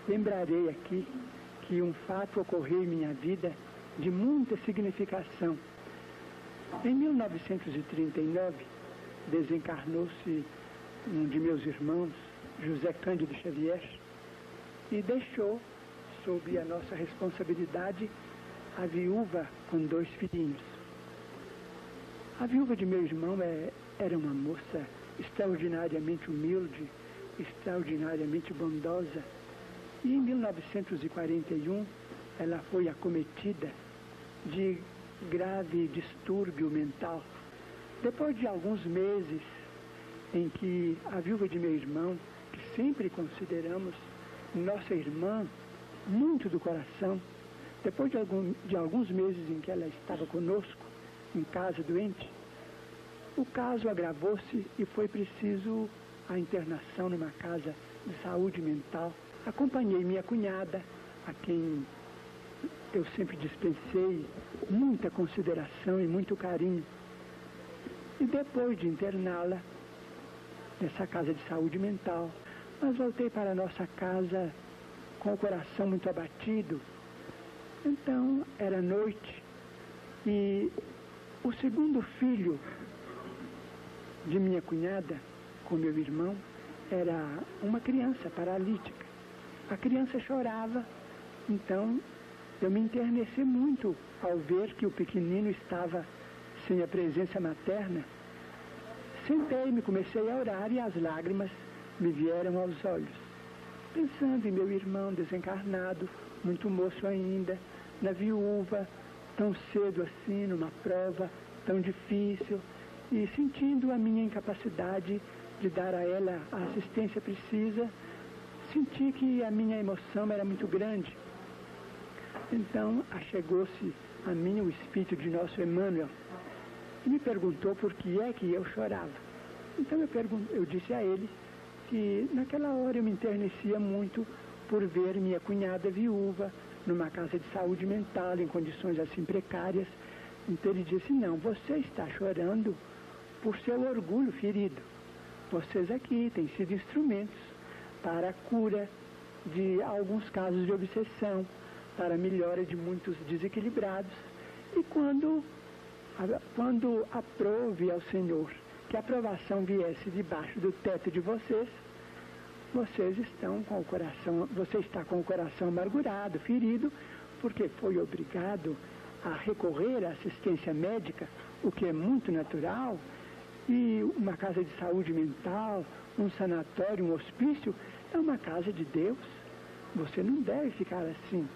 lembrarei aqui que um fato ocorreu em minha vida de muita significação. Em 1939, desencarnou-se um de meus irmãos, José Cândido Xavier, e deixou, sob a nossa responsabilidade, a viúva com 2 filhinhos. A viúva de meu irmão era uma moça extraordinariamente humilde, extraordinariamente bondosa, e em 1941 ela foi acometida de grave distúrbio mental. Depois de alguns meses em que a viúva de meu irmão, que sempre consideramos nossa irmã muito do coração, depois de alguns meses em que ela estava conosco, em casa doente, o caso agravou-se e foi preciso a internação numa casa de saúde mental. Acompanhei minha cunhada, a quem eu sempre dispensei muita consideração e muito carinho. E depois de interná-la nessa casa de saúde mental, nós voltei para a nossa casa com o coração muito abatido. Então, era noite e o segundo filho de minha cunhada, com meu irmão, era uma criança paralítica. A criança chorava, então eu me enterneci muito ao ver que o pequenino estava sem a presença materna. Sentei-me, comecei a orar e as lágrimas me vieram aos olhos. Pensando em meu irmão desencarnado, muito moço ainda, na viúva, tão cedo assim, numa prova tão difícil, e sentindo a minha incapacidade de dar a ela a assistência precisa, senti que a minha emoção era muito grande. Então, achegou-se a mim o espírito de nosso Emmanuel e me perguntou por que é que eu chorava. Então eu disse a ele que naquela hora eu me enternecia muito por ver minha cunhada viúva numa casa de saúde mental, em condições assim precárias. Então ele disse: não, você está chorando por seu orgulho ferido. Vocês aqui têm sido instrumentos para a cura de alguns casos de obsessão, para a melhora de muitos desequilibrados. E quando aprove ao Senhor que a aprovação viesse debaixo do teto de vocês, você está com o coração amargurado, ferido, porque foi obrigado a recorrer à assistência médica, o que é muito natural, e uma casa de saúde mental, um sanatório, um hospício, é uma casa de Deus. Você não deve ficar assim.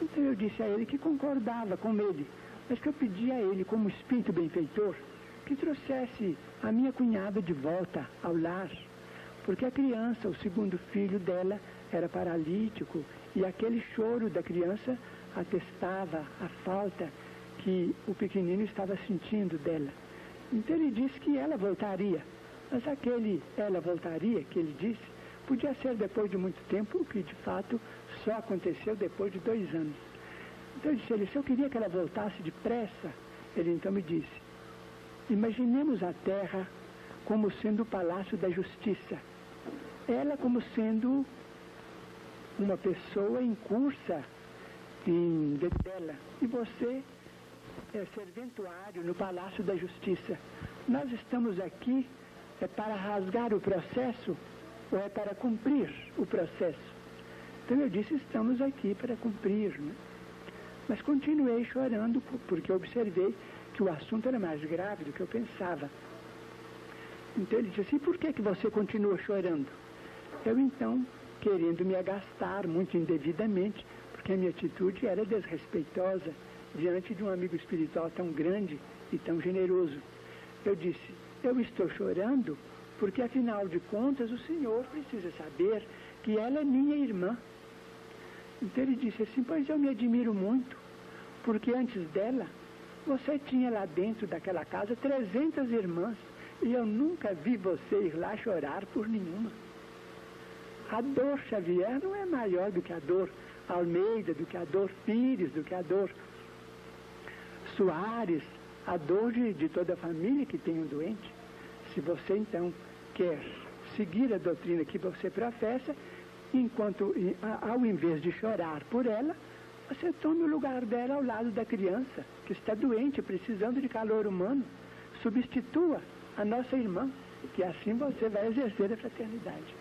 Então eu disse a ele que concordava com ele, mas que eu pedia a ele, como espírito benfeitor, que trouxesse a minha cunhada de volta ao lar, porque a criança, o segundo filho dela, era paralítico, e aquele choro da criança atestava a falta que o pequenino estava sentindo dela. Então ele disse que ela voltaria, mas aquele ela voltaria que ele disse podia ser depois de muito tempo, o que de fato só aconteceu depois de 2 anos. Então eu disse a ele, se eu queria que ela voltasse depressa, ele então me disse: imaginemos a Terra como sendo o palácio da justiça, ela como sendo uma pessoa em cursa em dela, e você é serventuário no palácio da justiça. Nós estamos aqui para rasgar o processo ou é para cumprir o processo? Então eu disse, estamos aqui para cumprir, né? Mas continuei chorando porque observei que o assunto era mais grave do que eu pensava. Então ele disse assim, por que você continua chorando? Eu então, querendo me agastar muito indevidamente, porque a minha atitude era desrespeitosa diante de um amigo espiritual tão grande e tão generoso, eu disse, eu estou chorando porque afinal de contas o senhor precisa saber que ela é minha irmã. Então ele disse assim, pois eu me admiro muito, porque antes dela, você tinha lá dentro daquela casa 300 irmãs, e eu nunca vi você ir lá chorar por nenhuma. A dor Xavier não é maior do que a dor Almeida, do que a dor Pires, do que a dor Soares, a dor de toda a família que tem um doente. Se você então quer seguir a doutrina que você professa, enquanto, ao invés de chorar por ela, você tome o lugar dela ao lado da criança, que está doente, precisando de calor humano. Substitua a nossa irmã, que assim você vai exercer a fraternidade.